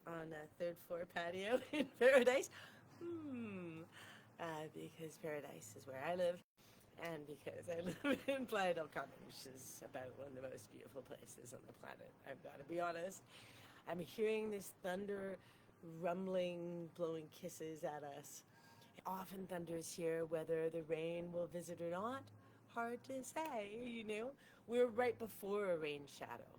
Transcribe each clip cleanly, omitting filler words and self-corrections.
on a third floor patio in paradise? Because paradise is where I live, and because I live in Playa del Carmen, which is about one of the most beautiful places on the planet. I've got to be honest. I'm hearing this thunder rumbling, blowing kisses at us. Often thunders here, whether the rain will visit or not. Hard to say. We're right before a rain shadow.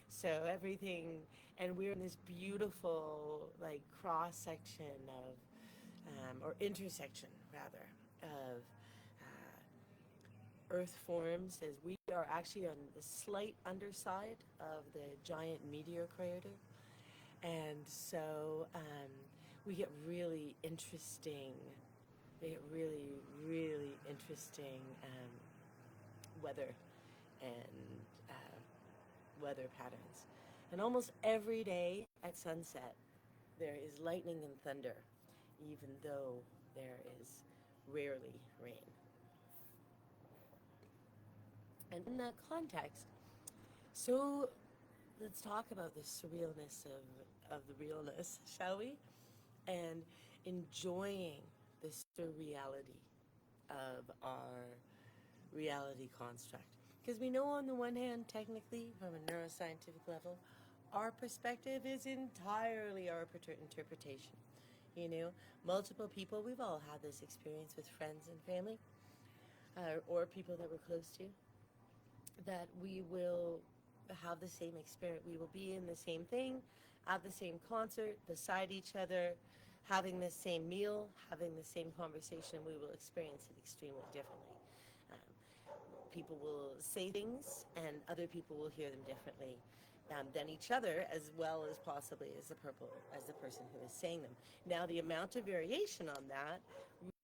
So everything, and we're in this beautiful, like, cross section of, or intersection rather, of earth forms, as we are actually on the slight underside of the giant meteor crater. And so we get really interesting, we get really, really interesting weather and weather patterns. And almost every day at sunset, there is lightning and thunder, even though there is rarely rain. And in that context, so let's talk about the surrealness of the realness, shall we? And enjoying the surreality of our reality construct. Because we know, on the one hand, technically, from a neuroscientific level, our perspective is entirely our interpretation. Multiple people, we've all had this experience with friends and family, or people that we're close to, that we will have the same experience. We will be in the same thing, at the same concert, beside each other, having the same meal, having the same conversation. We will experience it extremely differently. People will say things, and other people will hear them differently than each other, as well as possibly as the person who is saying them. Now, the amount of variation on that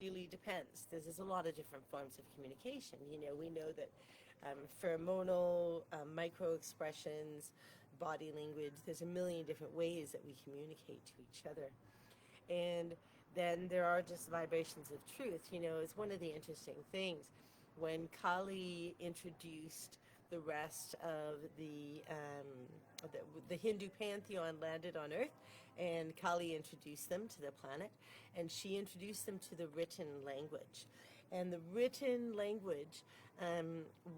really depends. There's a lot of different forms of communication. We know that pheromonal, micro expressions, body language. There's a million different ways that we communicate to each other. And then there are just vibrations of truth. It's one of the interesting things. When Kali introduced the rest of the Hindu pantheon landed on Earth, and Kali introduced them to the planet, and she introduced them to the written language. And the written language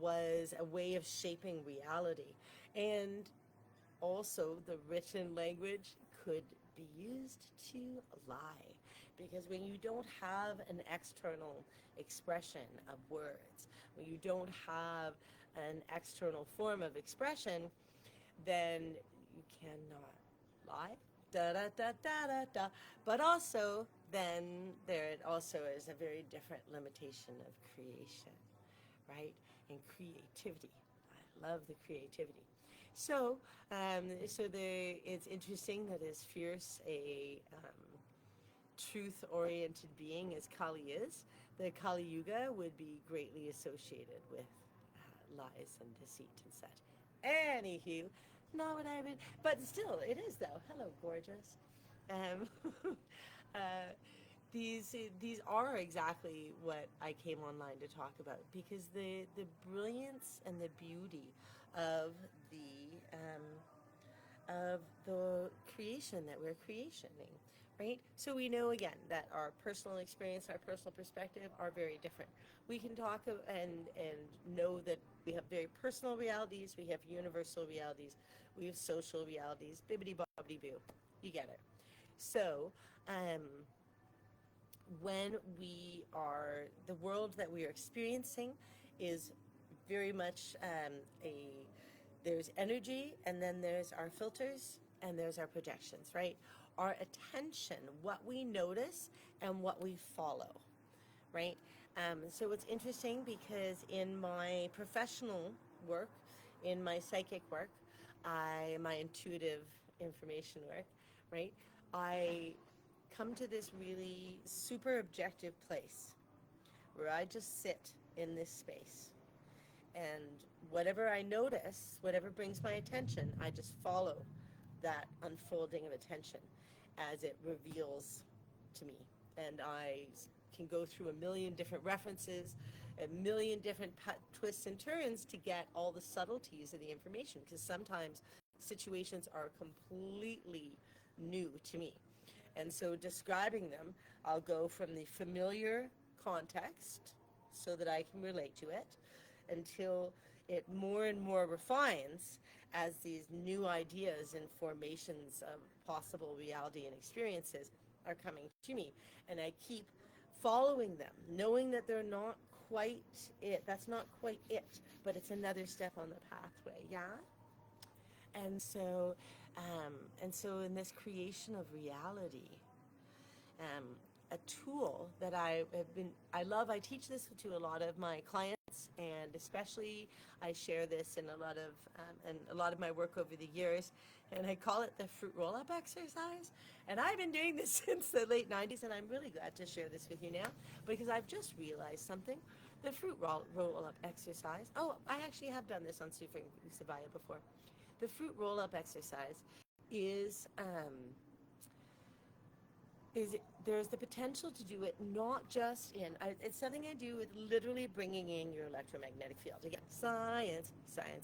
was a way of shaping reality. And also, the written language could be used to lie, because when you don't have an external expression of words, when you don't have an external form of expression, then you cannot lie. Da da da da da da. But also, then there also is a very different limitation of creation, right? And creativity. I love the creativity. It's interesting that as fierce a truth-oriented being as Kali is, the Kali Yuga would be greatly associated with lies and deceit and such. Anywho, not what I've been, but still, it is though. Hello, gorgeous. Um, uh, these are exactly what I came online to talk about, because the brilliance and the beauty of the creation that we're creationing, right? So we know, again, that our personal experience, our personal perspective are very different. We can talk and know that we have very personal realities, we have universal realities, we have social realities, bibbity bobbity boo. You get it. So, when the world that we are experiencing is very much there's energy, and then there's our filters, and there's our projections, right? Our attention, what we notice and what we follow, right? So it's interesting, because in my professional work, in my psychic work, my intuitive information work, right? I come to this really super objective place where I just sit in this space. And whatever I notice, whatever brings my attention, I just follow that unfolding of attention as it reveals to me. And I can go through a million different references, a million different twists and turns to get all the subtleties of the information, because sometimes situations are completely new to me. And so describing them, I'll go from the familiar context so that I can relate to it until it more and more refines as these new ideas and formations of possible reality and experiences are coming to me. And I keep following them, knowing that they're not quite it. That's not quite it, but it's another step on the pathway. Yeah? And so, in this creation of reality, um, a tool that I teach this to a lot of my clients, and especially I share this in a lot of my work over the years, and I call it the fruit roll-up exercise. And I've been doing this since the late 90s, and I'm really glad to share this with you now because I've just realized something. The fruit roll-up exercise. Oh, I actually have done this on Vuzuvaya before. The fruit roll-up exercise is there's the potential to do it not just it's something I do with literally bringing in your electromagnetic field. Again, science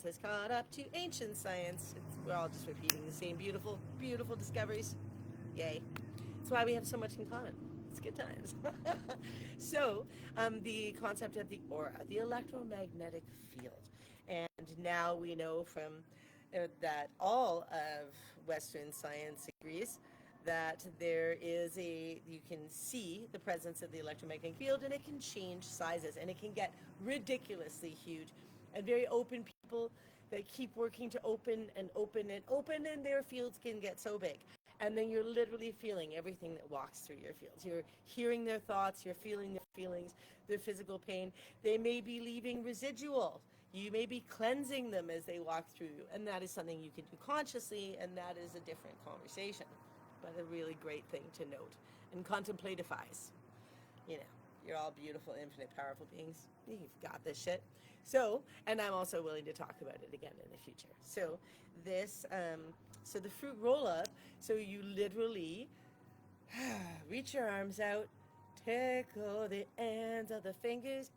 has caught up to ancient science. We're all just repeating the same beautiful, beautiful discoveries. Yay. That's why we have so much in common. It's good times. So, the concept of the aura, the electromagnetic field. And now we know from that all of Western science agrees that you can see the presence of the electromagnetic field, and it can change sizes, and it can get ridiculously huge. And very open people that keep working to open and open and open, and their fields can get so big. And then you're literally feeling everything that walks through your fields. You're hearing their thoughts, you're feeling their feelings, their physical pain. They may be leaving residual. You may be cleansing them as they walk through you, and that is something you can do consciously, and that is a different conversation, but a really great thing to note and contemplativize. You know, you're all beautiful, infinite, powerful beings. You've got this shit. So, and I'm also willing to talk about it again in the future. So so the fruit roll up, so you literally reach your arms out, tickle the ends of the fingers,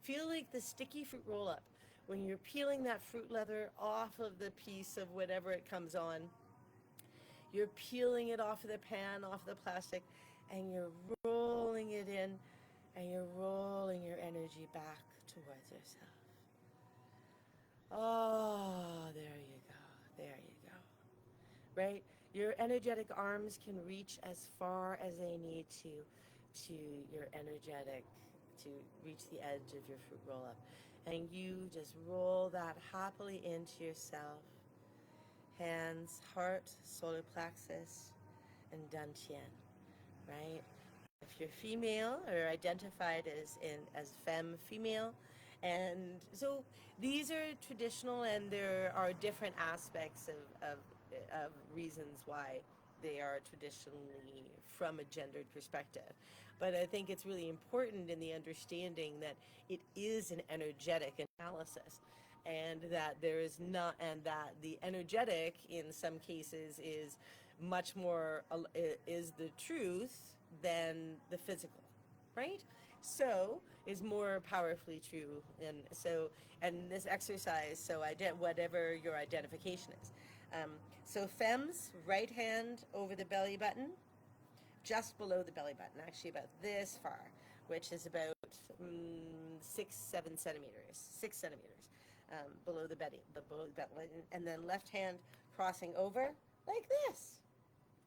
Feel like the sticky fruit roll up. When you're peeling that fruit leather off of the piece of whatever it comes on, you're peeling it off of the pan, off the plastic, and you're rolling it in, and you're rolling your energy back towards yourself. Oh, there you go. There you go. Right? Your energetic arms can reach as far as they need to your energetic, to reach the edge of your fruit roll up. And you just roll that happily into yourself. Hands, heart, solar plexus, and dantian, right? If you're female or identified as femme female, and so these are traditional, and there are different aspects of reasons why they are traditionally from a gendered perspective. But I think it's really important in the understanding that it is an energetic analysis, and that there is not, and that the energetic in some cases is much more is the truth than the physical, right? So is more powerfully true, and this exercise. So whatever your identification is. So femmes, right hand over the belly button, just below the belly button, actually about this far, which is about 6 centimeters below the belly, and then left hand crossing over like this,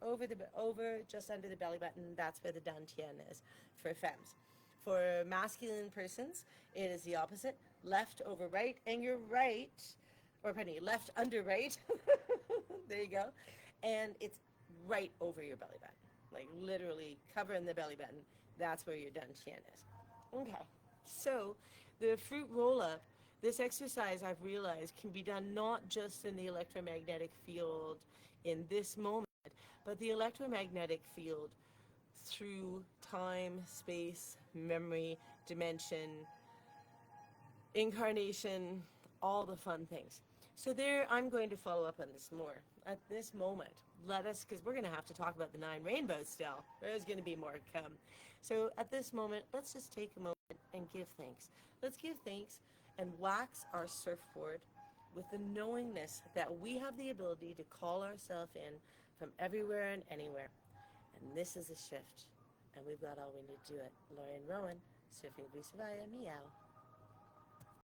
over just under the belly button. That's where the dantian is for femmes. For masculine persons, it is the opposite: left over right, and your right, or pardon me, left under right. There you go, and it's right over your belly button, like literally covering the belly button. That's where your dantian is. Okay, so the fruit roll up. This exercise, I've realized, can be done not just in the electromagnetic field in this moment, but the electromagnetic field through time, space, memory, dimension, incarnation, all the fun things. So I'm going to follow up on this more. At this moment, because we're going to have to talk about the 9 rainbows still. There's going to be more to come. So at this moment, let's just take a moment and give thanks. Let's give thanks and wax our surfboard with the knowingness that we have the ability to call ourselves in from everywhere and anywhere. And this is a shift. And we've got all we need to do it. Lori and Rowan, surfing Vuzuvaya, meow.